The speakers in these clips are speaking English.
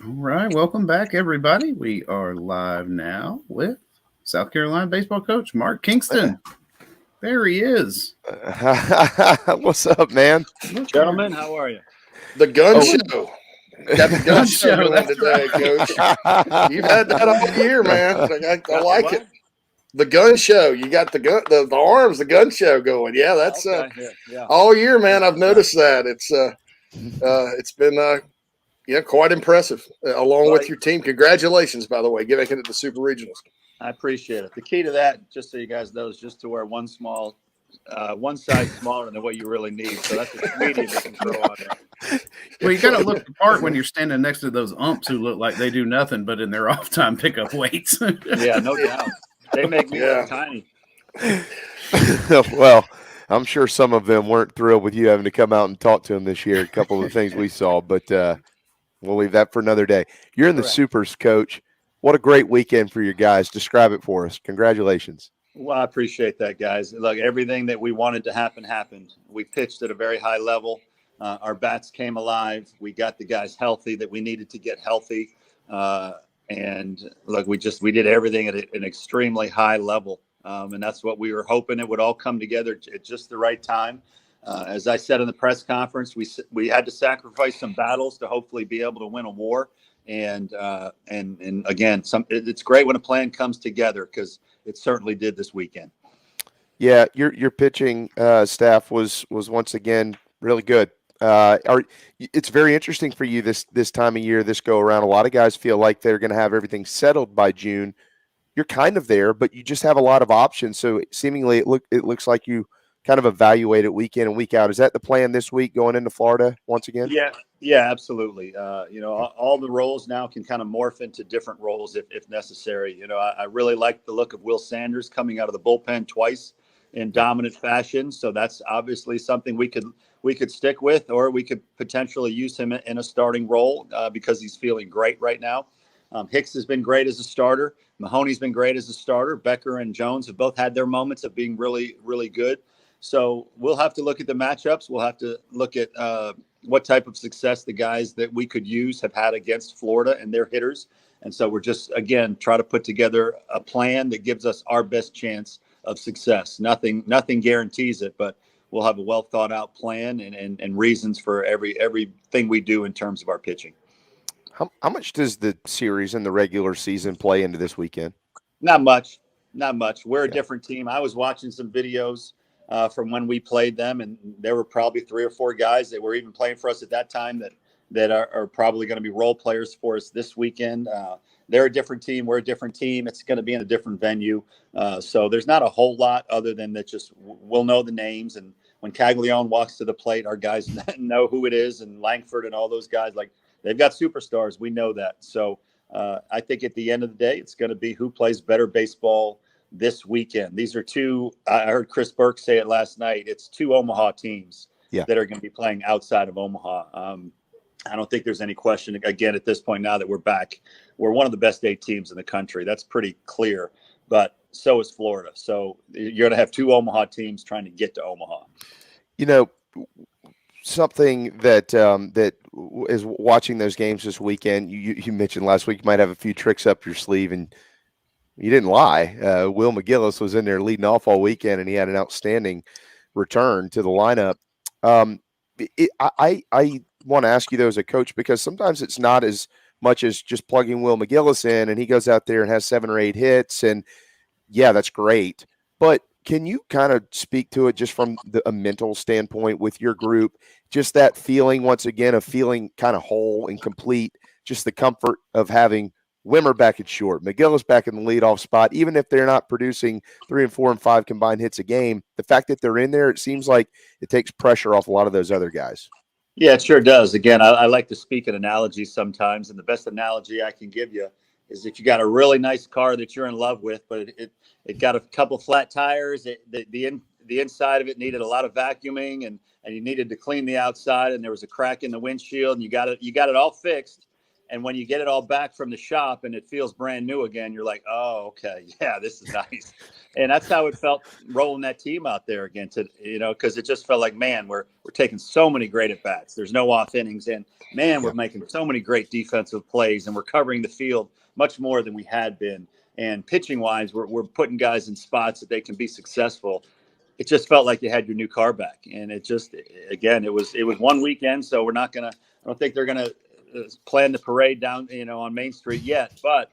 All right, welcome back, everybody. We are live now with South Carolina baseball coach Mark Kingston. There he is. What's up, man? Look there. Gentlemen, how are you? The gun Oh, show. Got the gun show going that's today, right. Coach. You've had that all year, man. I like What? it. The gun show. You got the gun, the arms, the gun show going. Yeah, that's Okay, yeah. all year, man. I've noticed that. It's been quite impressive. Along Well, with your team, congratulations, by the way, getting into the Super Regionals. I appreciate it. The key to that, just so you guys know, is just to wear one size smaller than what you really need. So that's a medium you can throw on there. Well, you got to look the part when you're standing next to those umps who look like they do nothing but in their off time pick up weights. Yeah, no doubt. They make me look tiny. Well, I'm sure some of them weren't thrilled with you having to come out and talk to them this year. A couple of the things we saw, but we'll leave that for another day. You're in the Correct. Supers, Coach. What a great weekend for your guys. Describe it for us. Congratulations. Well, I appreciate that, guys. Look, everything that we wanted to happen happened. We pitched at a very high level. Our bats came alive. We got the guys healthy that we needed to get healthy. And look, we did everything at an extremely high level. And that's what we were hoping it would all come together at just the right time. As I said in the press conference, we had to sacrifice some battles to hopefully be able to win a war. And again, it's great when a plan comes together, because it certainly did this weekend. Yeah, your pitching staff was once again really good. It's very interesting for you this time of year, this go around. A lot of guys feel like they're going to have everything settled by June. You're kind of there, but you just have a lot of options. So seemingly it looks like you kind of evaluate it week in and week out. Is that the plan this week going into Florida once again? Yeah, absolutely. All the roles now can kind of morph into different roles if necessary. I really like the look of Will Sanders coming out of the bullpen twice in dominant fashion. So that's obviously something we could stick with, or we could potentially use him in a starting role because he's feeling great right now. Hicks has been great as a starter. Mahoney's been great as a starter. Becker and Jones have both had their moments of being really, really good. So we'll have to look at the matchups. We'll have to look at what type of success the guys that we could use have had against Florida and their hitters. And so we're just, again, try to put together a plan that gives us our best chance of success. Nothing guarantees it, but we'll have a well thought out plan and reasons for everything we do in terms of our pitching. How much does the series and the regular season play into this weekend? Not much. We're a different team. I was watching some videos from when we played them, and there were probably 3 or 4 guys that were even playing for us at that time that are probably going to be role players for us this weekend. They're a different team. We're a different team. It's going to be in a different venue. So there's not a whole lot other than that. Just we'll know the names, and when Caglione walks to the plate, our guys know who it is, and Langford and all those guys, like, they've got superstars. We know that. So I think at the end of the day, it's going to be who plays better baseball this weekend. These are two, I heard Chris Burke say it last night, it's 2 Omaha teams that are going to be playing outside of Omaha. I don't think there's any question, again, at this point now that we're back, we're one of the best 8 teams in the country. That's pretty clear. But so is Florida. So you're going to have 2 Omaha teams trying to get to Omaha. Something that is watching those games this weekend. You mentioned last week you might have a few tricks up your sleeve, and you didn't lie. Will McGillis was in there leading off all weekend, and he had an outstanding return to the lineup. I want to ask you though, as a coach, because sometimes it's not as much as just plugging Will McGillis in, and he goes out there and has 7 or 8 hits, and yeah, that's great. But can you kind of speak to it just from a mental standpoint with your group? Just that feeling, once again, of feeling kind of whole and complete, just the comfort of having Wimmer back at short, McGillis back in the leadoff spot, even if they're not producing 3 and 4 and 5 combined hits a game, the fact that they're in there, it seems like it takes pressure off a lot of those other guys. Yeah, it sure does. Again, I like to speak in analogies sometimes, and the best analogy I can give you is if you got a really nice car that you're in love with, but it got a couple flat tires, the inside of it needed a lot of vacuuming, and you needed to clean the outside, and there was a crack in the windshield, and you got it all fixed. And when you get it all back from the shop and it feels brand new again, you're like, oh, okay, yeah, this is nice. And that's how it felt rolling that team out there again, because it just felt like, man, we're taking so many great at bats. There's no off innings, and man, we're making so many great defensive plays, and we're covering the field much more than we had been. And pitching wise, we're putting guys in spots that they can be successful. It just felt like you had your new car back. And it just, again, it was one weekend. So I don't think they're going to plan the parade down, on Main Street yet, but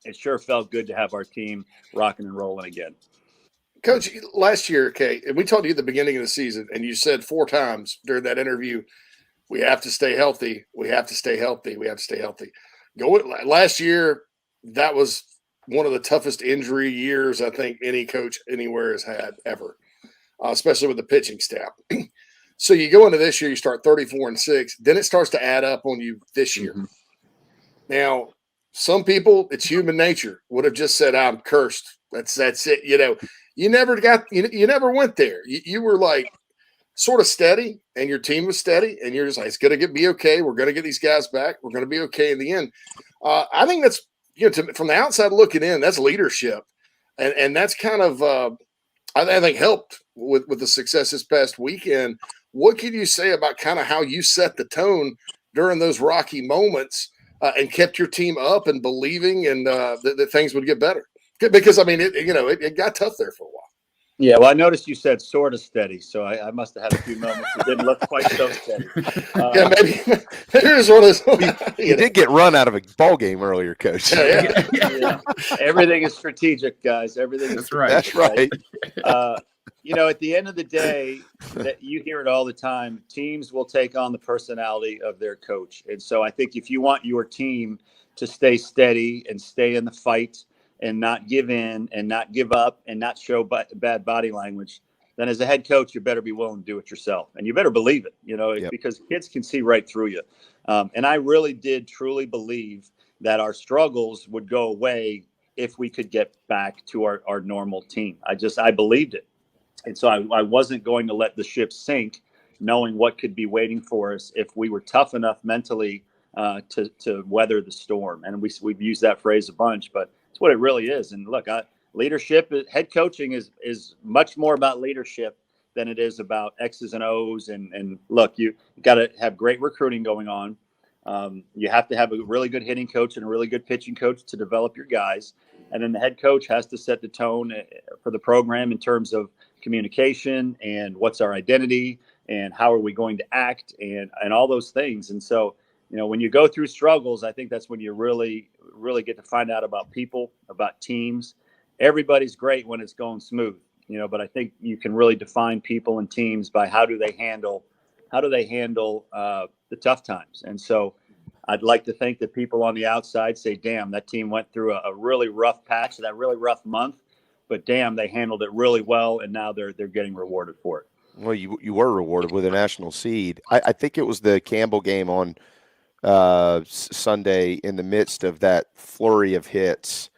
it sure felt good to have our team rocking and rolling again. Coach, last year, Kate, and we told you at the beginning of the season, and you said 4 times during that interview, we have to stay healthy. We have to stay healthy. We have to stay healthy. Last year, that was one of the toughest injury years I think any coach anywhere has had ever, especially with the pitching staff. So you go into this year, you start 34-6, then it starts to add up on you this year. Mm-hmm. Now, some people, it's human nature, would have just said, I'm cursed. That's it. You never went there. You were like sort of steady, and your team was steady, and you're just like, it's going to be okay. We're going to get these guys back. We're going to be okay in the end. I think that's, from the outside looking in, that's leadership. And that's kind of, I think, helped with the success this past weekend. What can you say about kind of how you set the tone during those rocky moments and kept your team up and believing and that things would get better? Because, I mean, it got tough there for a while. Yeah, well, I noticed you said sort of steady, so I must have had a few moments that didn't look quite so steady. Maybe it's one of those. You did get run out of a ball game earlier, Coach. Yeah. Everything is strategic, guys. Everything is strategic. That's right. At the end of the day, that you hear it all the time, teams will take on the personality of their coach. And so I think if you want your team to stay steady and stay in the fight and not give in and not give up and not show bad body language, then as a head coach, you better be willing to do it yourself. And you better believe it, because kids can see right through you. And I really did truly believe that our struggles would go away if we could get back to our normal team. I believed it. And so I wasn't going to let the ship sink, knowing what could be waiting for us if we were tough enough mentally to weather the storm. And we've used that phrase a bunch, but it's what it really is. And look, leadership, head coaching is much more about leadership than it is about X's and O's. And look, you got to have great recruiting going on. You have to have a really good hitting coach and a really good pitching coach to develop your guys. And then the head coach has to set the tone for the program in terms of communication and what's our identity and how are we going to act and all those things. And so, when you go through struggles, I think that's when you really, really get to find out about people, about teams. Everybody's great when it's going smooth, but I think you can really define people and teams by how do they handle the tough times. And so I'd like to think that people on the outside say, damn, that team went through a really rough patch, that really rough month, but damn, they handled it really well. And now they're getting rewarded for it. Well, you were rewarded with a national seed. I think it was the Campbell game on Sunday in the midst of that flurry of hits,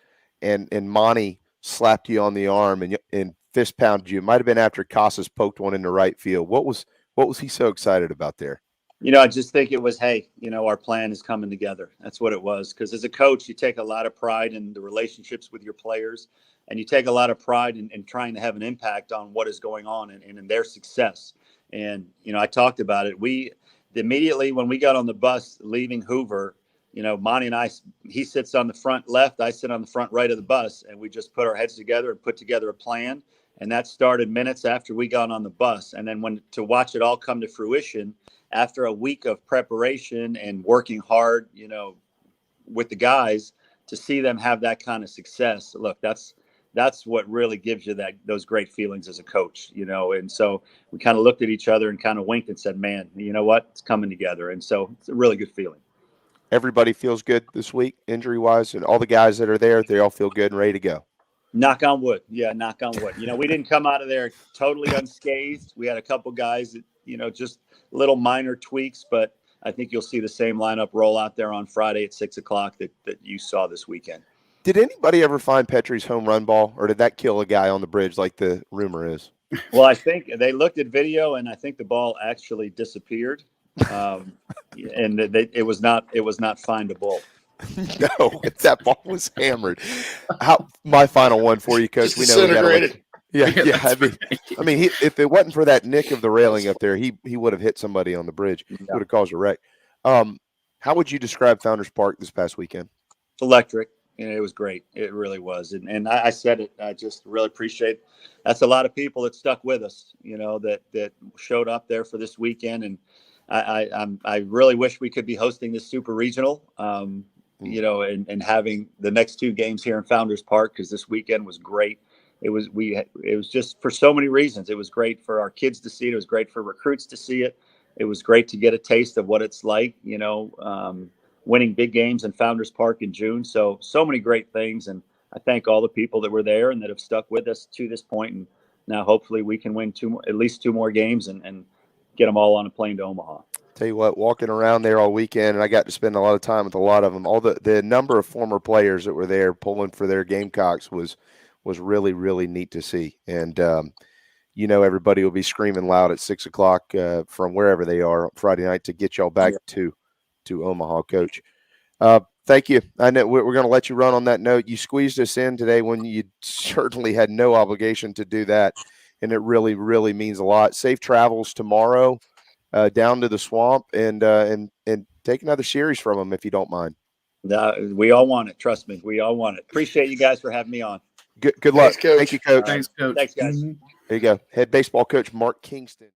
and Monty slapped you on the arm and fist pounded you. It might have been after Casas poked one into right field. What was he so excited about there? I just think it was, hey, our plan is coming together. That's what it was. Because as a coach, you take a lot of pride in the relationships with your players, and you take a lot of pride in trying to have an impact on what is going on and in their success. And, I talked about it. Immediately when we got on the bus leaving Hoover, Monty and he sits on the front left, I sit on the front right of the bus, and we just put our heads together and put together a plan. And that started minutes after we got on the bus. And then to watch it all come to fruition after a week of preparation and working hard, with the guys, to see them have that kind of success. Look, that's what really gives you those great feelings as a coach, And so we kind of looked at each other and kind of winked and said, man, you know what? It's coming together. And so it's a really good feeling. Everybody feels good this week, injury-wise, and all the guys that are there, they all feel good and ready to go. Knock on wood. Yeah, knock on wood. We didn't come out of there totally unscathed. We had a couple guys that, just little minor tweaks, but I think you'll see the same lineup roll out there on Friday at 6:00 that you saw this weekend. Did anybody ever find Petrie's home run ball, or did that kill a guy on the bridge like the rumor is? Well, I think they looked at video, and I think the ball actually disappeared. and it was not findable. No, that ball was hammered. My final one for you, Coach. Just We know we got to disintegrated. Yeah. that's right. If it wasn't for that nick of the railing up there, he would have hit somebody on the bridge. He would have caused a wreck. How would you describe Founders Park this past weekend? Electric. It was great. It really was. And I said it. I just really appreciate. That's a lot of people that stuck with us. That showed up there for this weekend. And I really wish we could be hosting this super regional. And having the next 2 games here in Founders Park, because this weekend was great. It was just for so many reasons. It was great for our kids to see it. It was great for recruits to see it. It was great to get a taste of what it's like, winning big games in Founders Park in June. So many great things. And I thank all the people that were there and that have stuck with us to this point. And now hopefully we can win at least 2 more games and get them all on a plane to Omaha. Tell you what, walking around there all weekend, and I got to spend a lot of time with a lot of them. All the number of former players that were there pulling for their Gamecocks was really, really neat to see. And, everybody will be screaming loud at 6 o'clock from wherever they are Friday night to get y'all back to Omaha, Coach. Thank you. I know we're going to let you run on that note. You squeezed us in today when you certainly had no obligation to do that, and it really, really means a lot. Safe travels tomorrow down to the swamp, and take another series from them if you don't mind. We all want it. Trust me, we all want it. Appreciate you guys for having me on. Good luck. Thanks, Coach. Thank you, Coach. Thanks, Coach. Thanks, guys. Mhm. There you go. Head baseball coach Mark Kingston.